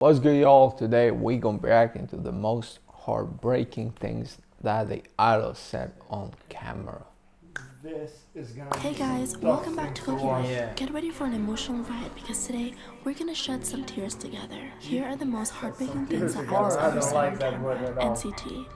What's good, y'all? Today we gonna react into the most heartbreaking things that the idol said on camera. Hey guys, welcome back to kpopviral. Get ready for an emotional ride because today we're gonna shed some tears together. Here are the most heartbreaking things that idols ever said on camera. NCT.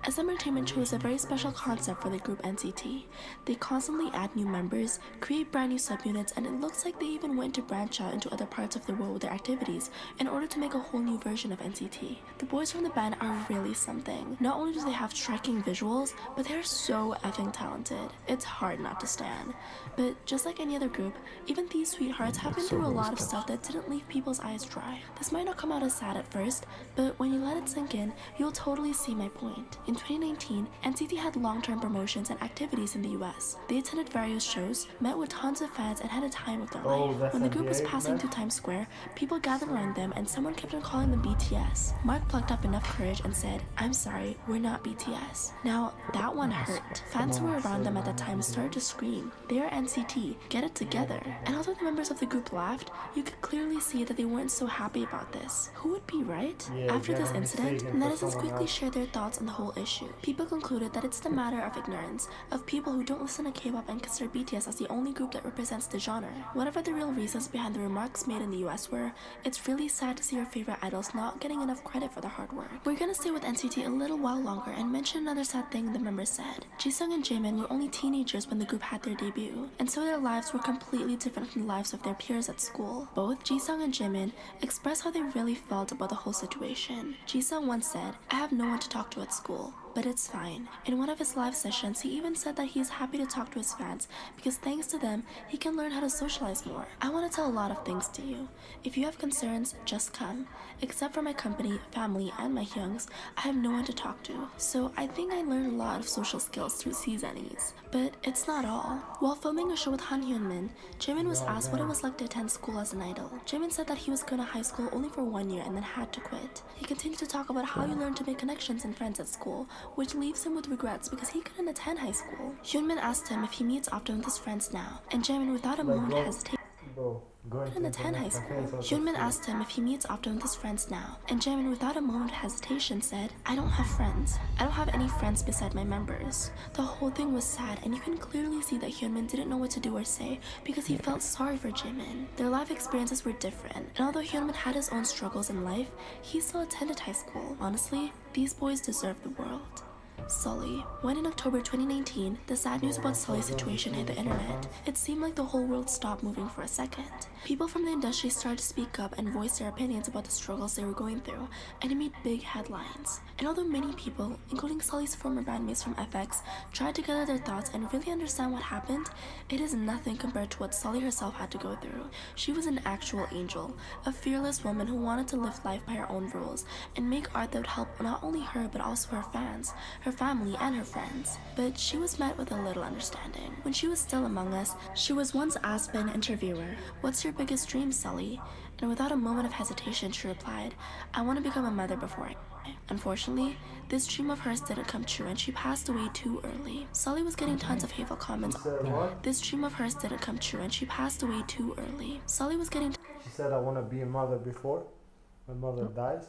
SM Entertainment chose a very special concept for the group NCT. They constantly add new members, create brand new subunits, and it looks like they even went to branch out into other parts of the world with their activities in order to make a whole new version of NCT. The boys from the band are really something. Not only do they have striking visuals, but they're so effing talented. It's hard not to stand. But just like any other group, even these sweethearts have been through a lot of stuff that didn't leave people's eyes dry. This might not come out as sad at first, but when you let it sink in, you'll totally see my point. In 2019, NCT had long-term promotions and activities in the US. They attended various shows, met with tons of fans, and had a time of their life. When the group was passing through Times Square, people gathered around them and someone kept on calling them BTS. Mark plucked up enough courage and said, "I'm sorry, we're not BTS." Now, that one hurt. Fans who were around them at that time started to scream, "They are NCT, get it together." And although the members of the group laughed, you could clearly see that they weren't so happy about this. Who would be right? After this incident, netizens quickly shared their thoughts on the whole issue. People concluded that it's the matter of ignorance, of people who don't listen to K-pop and consider BTS as the only group that represents the genre. Whatever the real reasons behind the remarks made in the US were, it's really sad to see your favorite idols not getting enough credit for their hard work. We're gonna stay with NCT a little while longer and mention another sad thing the members said. Jisung and Jaemin were only teenagers when the group had their debut, and so their lives were completely different from the lives of their peers at school. Both Jisung and Jaemin expressed how they really felt about the whole situation. Jisung once said, "I have no one to talk to at school, but it's fine." In one of his live sessions, he even said that he is happy to talk to his fans because thanks to them, he can learn how to socialize more. "I want to tell a lot of things to you. If you have concerns, just come. Except for my company, family, and my hyungs, I have no one to talk to. So I think I learned a lot of social skills through seasonings. But it's not all." While filming a show with Han Hyunmin, Jaemin was asked what it was like to attend school as an idol. Jaemin said that he was going to high school only for 1 year and then had to quit. He continued to talk about how he learned to make connections and friends at school, which leaves him with regrets because he couldn't attend high school. Hyunmin asked him if he meets often with his friends now, and Jaemin, without a moment hesitation, couldn't attend high school. Hyunmin asked him if he meets often with his friends now, and Jaemin, without a moment of hesitation, said, "I don't have friends. I don't have any friends beside my members." The whole thing was sad, and you can clearly see that Hyunmin didn't know what to do or say because he felt sorry for Jaemin. Their life experiences were different, and although Hyunmin had his own struggles in life, he still attended high school. Honestly, these boys deserve the world. Sully. When in October 2019, the sad news about Sully's situation hit the internet, it seemed like the whole world stopped moving for a second. People from the industry started to speak up and voice their opinions about the struggles they were going through, and it made big headlines. And although many people, including Sully's former bandmates from FX, tried to gather their thoughts and really understand what happened, it is nothing compared to what Sully herself had to go through. She was an actual angel, a fearless woman who wanted to live life by her own rules and make art that would help not only her but also her fans, her family, and her friends. But she was met with a little understanding. When she was still among us, she was once asked by an interviewer, "What's your biggest dream, Sully?" And without a moment of hesitation, she replied, "I want to become a mother before I die." Unfortunately, this dream of hers didn't come true and she passed away too early. Sully was getting tons of hateful comments. This dream of hers didn't come true and she passed away too early. Sully was getting. She said, "I want to be a mother before my mother dies."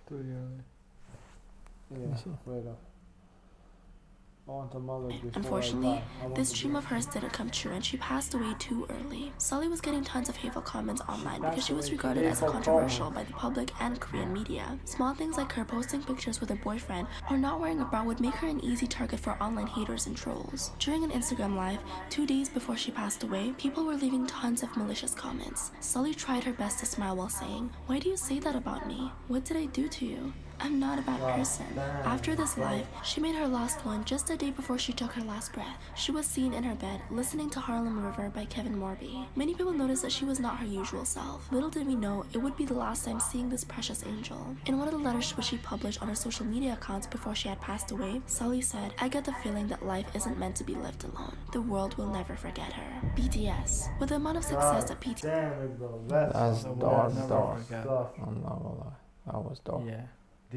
Too early. Yeah, wait up. I want a mother before Unfortunately, I die. this dream of hers didn't come true and she passed away too early. Sully was getting tons of hateful comments online because she was regarded as controversial by the public and Korean media. Small things like her posting pictures with her boyfriend or not wearing a bra would make her an easy target for online haters and trolls. During an Instagram live, 2 days before she passed away, people were leaving tons of malicious comments. Sully tried her best to smile while saying, "Why do you say that about me? What did I do to you? I'm not a bad person." After this live, she made her last one just a day before she took her last breath. She was seen in her bed listening to Harlem River by Kevin Morby. Many people noticed that she was not her usual self. Little did we know it would be the last time seeing this precious angel. In one of the letters which she published on her social media accounts before she had passed away, Sully said, "I get the feeling that life isn't meant to be lived alone. The world will never forget her." BTS. With the amount of success that Damn it, bro. That's dark. stuff. I'm not gonna lie. That was dark. Yeah.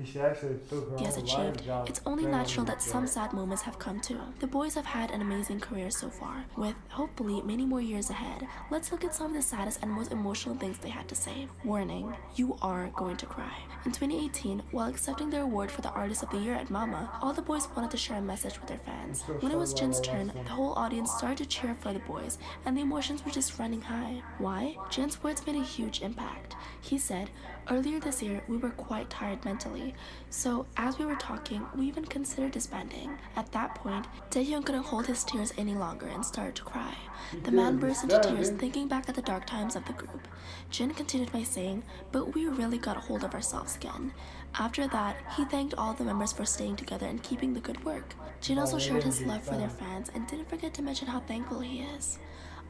She actually took her has own achieved, life job. it's only natural that some sad moments have come too. The boys have had an amazing career so far, with hopefully many more years ahead. Let's look at some of the saddest and most emotional things they had to say. Warning, you are going to cry. In 2018, while accepting their award for the Artist of the Year at Mamamoo, all the boys wanted to share a message with their fans. When it was Jin's turn, the whole audience started to cheer for the boys, and the emotions were just running high. Why? Jin's words made a huge impact. He said, "Earlier this year, we were quite tired mentally, so as we were talking, we even considered disbanding." At that point, Taehyung couldn't hold his tears any longer and started to cry. The man burst into tears thinking back at the dark times of the group. Jin continued by saying, "But we really got a hold of ourselves again." After that, he thanked all the members for staying together and keeping the good work. Jin also shared his love for their fans and didn't forget to mention how thankful he is.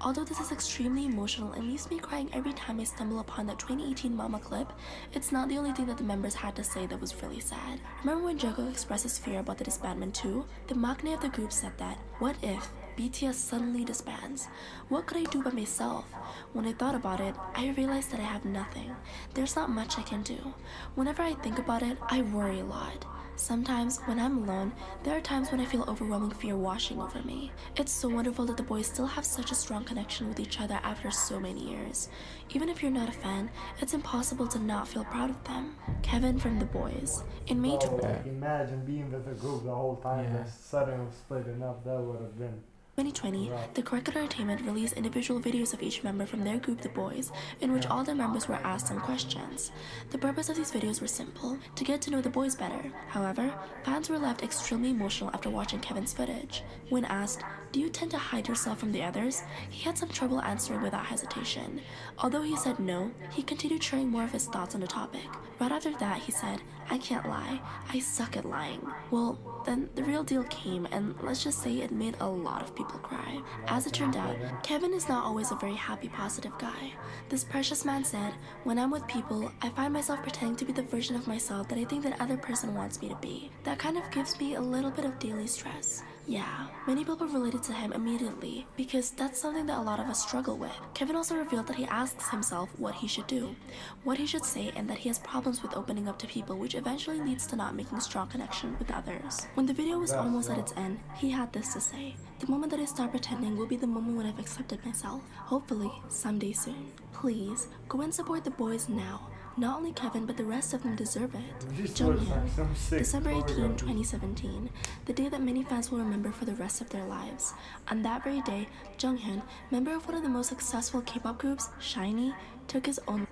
Although this is extremely emotional and leaves me crying every time I stumble upon that 2018 Mama clip, it's not the only thing that the members had to say that was really sad. Remember when Jungkook expressed his fear about the disbandment too? The maknae of the group said that, "What if BTS suddenly disbands? What could I do by myself?" When I thought about it, I realized that I have nothing. There's not much I can do. Whenever I think about it, I worry a lot. Sometimes, when I'm alone, there are times when I feel overwhelming fear washing over me. It's so wonderful that the boys still have such a strong connection with each other after so many years. Even if you're not a fan, it's impossible to not feel proud of them. Kevin from The Boys. In May imagine being with a group the whole time and suddenly splitting up. That would have been 2020, the Correct Entertainment released individual videos of each member from their group, The Boys, in which all their members were asked some questions. The purpose of these videos were simple, to get to know the boys better. However, fans were left extremely emotional after watching Kevin's footage. When asked, "Do you tend to hide yourself from the others?" he had some trouble answering without hesitation. Although he said no, he continued sharing more of his thoughts on the topic. Right after that, he said, "I can't lie. I suck at lying." Well, then the real deal came, and let's just say it made a lot of people cry. As it turned out, Kevin is not always a very happy, positive guy. This precious man said, "When I'm with people, I find myself pretending to be the version of myself that I think that other person wants me to be. That kind of gives me a little bit of daily stress." Yeah, many people related to him immediately because that's something that a lot of us struggle with. Kevin also revealed that he asks himself what he should do, what he should say, and that he has problems with opening up to people, which eventually leads to not making strong connection with others. When the video was almost at its end, he had this to say, "The moment that I start pretending will be the moment when I've accepted myself. Hopefully, someday soon. Please, go and support the boys now. Not only Kevin, but the rest of them deserve it." Junghyun, December 18, 2017, the day that many fans will remember for the rest of their lives. On that very day, Junghyun, member of one of the most successful K-pop groups, SHINee, took his own.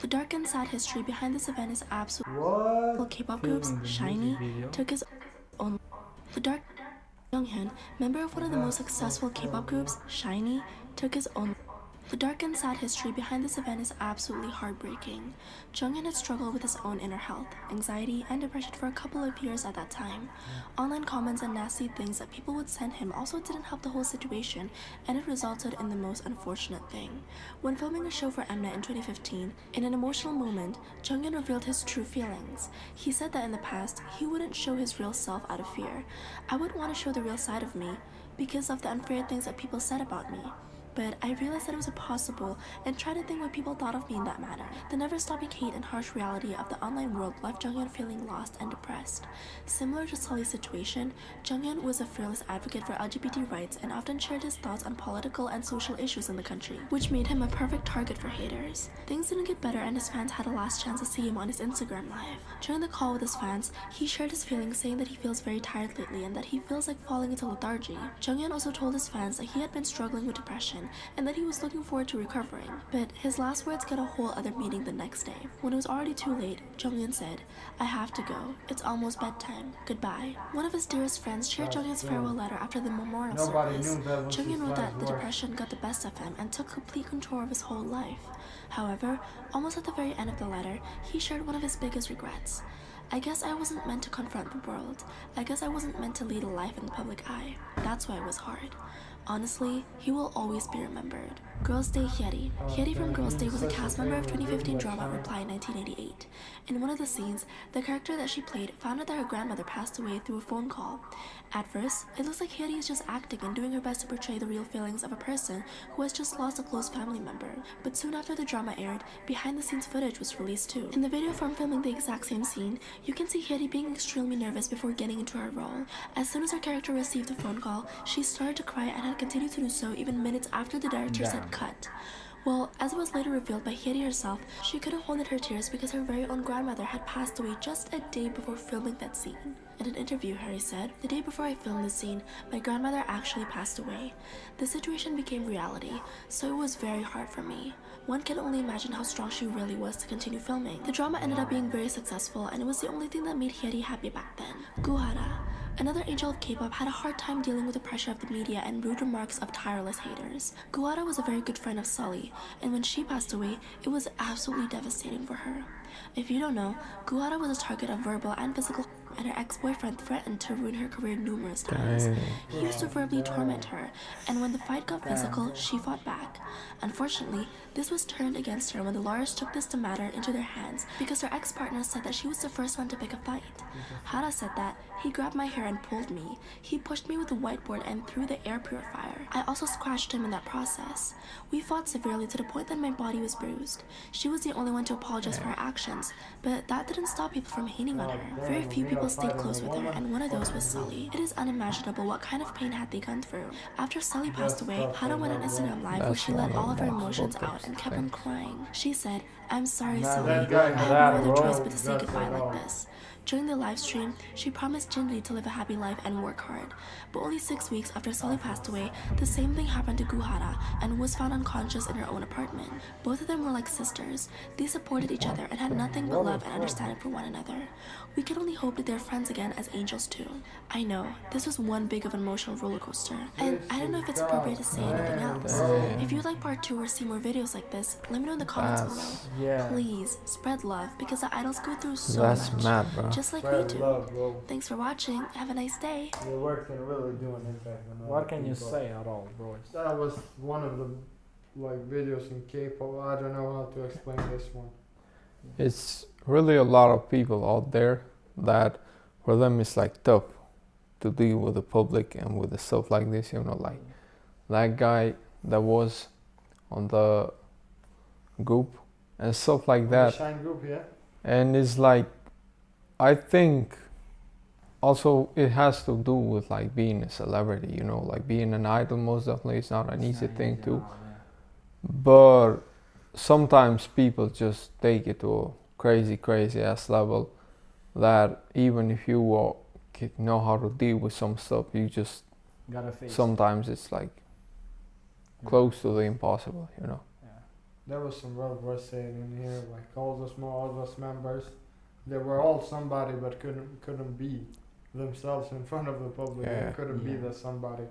The dark and sad history behind this event is absolutely. K-pop groups, SHINee, took his own. The dark Junghyun, member of one of the most successful K-pop groups, SHINee, took his own. The dark and sad history behind this event is absolutely heartbreaking. Junghyun had struggled with his own inner health, anxiety, and depression for a couple of years at that time. Online comments and nasty things that people would send him also didn't help the whole situation, and it resulted in the most unfortunate thing. When filming a show for Mnet in 2015, in an emotional moment, Junghyun revealed his true feelings. He said that in the past, he wouldn't show his real self out of fear. "I wouldn't want to show the real side of me because of the unfair things that people said about me. But I realized that it was impossible and tried to think what people thought of me in that manner." The never-stopping hate and harsh reality of the online world left Junghyun feeling lost and depressed. Similar to Sully's situation, Junghyun was a fearless advocate for LGBT rights and often shared his thoughts on political and social issues in the country, which made him a perfect target for haters. Things didn't get better and his fans had a last chance to see him on his Instagram live. During the call with his fans, he shared his feelings, saying that he feels very tired lately and that he feels like falling into lethargy. Junghyun also told his fans that he had been struggling with depression and that he was looking forward to recovering. But his last words got a whole other meaning the next day. When it was already too late, Junghyun said, "I have to go. It's almost bedtime. Goodbye." One of his dearest friends shared Junghyun's farewell letter after the memorial service. Junghyun wrote that the depression got the best of him and took complete control of his whole life. However, almost at the very end of the letter, he shared one of his biggest regrets. "I guess I wasn't meant to confront the world. I guess I wasn't meant to lead a life in the public eye. That's why it was hard." Honestly, he will always be remembered. Girls' Day Hyeri. Hyeri from Girls' Day was a cast member of 2015 drama Reply in 1988. In one of the scenes, the character that she played found out that her grandmother passed away through a phone call. At first, it looks like Hyeri is just acting and doing her best to portray the real feelings of a person who has just lost a close family member. But soon after the drama aired, behind-the-scenes footage was released too. In the video from filming the exact same scene, you can see Hyeri being extremely nervous before getting into her role. As soon as her character received the phone call, she started to cry and had continued to do so even minutes after the director said cut. Well, as it was later revealed by Hyeri herself, she couldn't hold in her tears because her very own grandmother had passed away just a day before filming that scene. In an interview, Hyeri said, "The day before I filmed the scene, my grandmother actually passed away. The situation became reality, so it was very hard for me. One can only imagine how strong she really was to continue filming." The drama ended up being very successful, and it was the only thing that made Hyeri happy back then. Guhara. Another angel of K-pop had a hard time dealing with the pressure of the media and rude remarks of tireless haters. Guhara was a very good friend of Sully, and when she passed away, it was absolutely devastating for her. If you don't know, Guhara was a target of verbal and physical, and her ex-boyfriend threatened to ruin her career numerous times. He used to verbally torment her, and when the fight got physical, she fought back. Unfortunately, this was turned against her when the lawyers took this matter into their hands because her ex-partner said that she was the first one to pick a fight. Hara said that, "He grabbed my hair and pulled me. He pushed me with a whiteboard and threw the air purifier. I also scratched him in that process. We fought severely to the point that my body was bruised. She was the only one to apologize for her actions, but that didn't stop people from hating on her. Very few people stayed close with her, and one of those was Sully. It is unimaginable what kind of pain had they gone through." After Sully passed away, Hana went on Instagram Live where she let all of her emotions out and kept on crying. She said, "I'm sorry, Sully. I had no other choice but to say goodbye like this." During the live stream, she promised Jinri to live a happy life and work hard. But only 6 weeks after Sully passed away, the same thing happened to Guhara and was found unconscious in her own apartment. Both of them were like sisters. They supported each other and had nothing but love and understanding for one another. We can only hope that they're friends again as angels too. I know, this was one big of an emotional roller coaster, and I don't know if it's appropriate to say anything else. If you'd like part 2 or see more videos like this, let me know in the comments below. Please, spread love because the idols go through so much. Mad, bro. Just like we do. Thanks for watching. Have a nice day. They worked and really do an impact on What can you say at all, bro? That was one of the videos in K-pop. I don't know how to explain this one. It's really a lot of people out there that for them it's like tough to deal with the public and with the stuff like this, you know, like that guy that was on the group and stuff like that. The Shine group, yeah. And it's like, I think also it has to do with like being a celebrity, you know, like being an idol most definitely is not an easy thing too. But sometimes people just take it to a crazy ass level that even if you know how to deal with some stuff, you just gotta face sometimes it's like close to the impossible, you know. There was some rough words said in here, like all those members, they were all somebody but couldn't be themselves in front of the public. They couldn't be the somebody.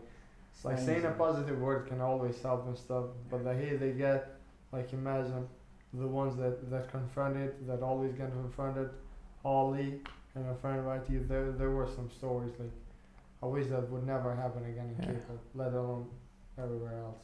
It's like saying a positive word can always help and stuff, but the hate they get, like imagine the ones that confronted, that always get confronted, Holly and her friend YT, there were some stories like I wish that would never happen again in K-pop, let alone everywhere else.